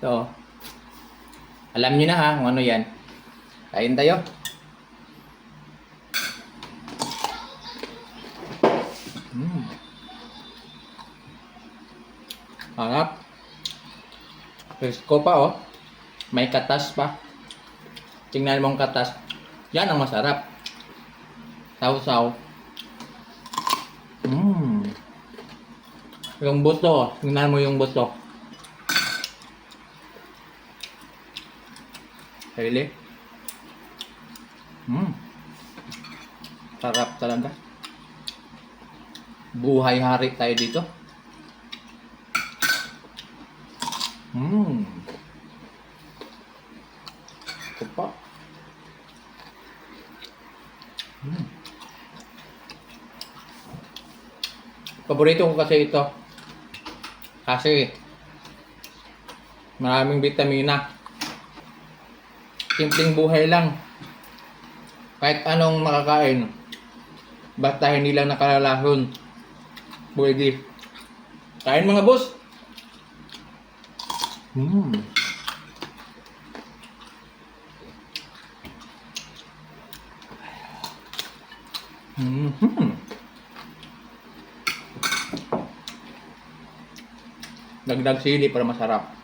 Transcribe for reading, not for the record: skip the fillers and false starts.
So, alam niyo na ha kung ano yan. Kain tayo. Harap. Presko pa oh. May katas pa. Tingnan mo ang katas. Yan ang masarap. Sausaw. Yung buto. Tingnan mo yung buto. Really? Sarap talaga. Buhay hari tayo dito. Ito pa. Paborito ko kasi ito. Kasi maraming vitamina. Simpleng buhay lang. Kahit anong makakain. Basta hindi lang nakalalahon. Pwede. Kain mga boss. Dagdag sili para masarap.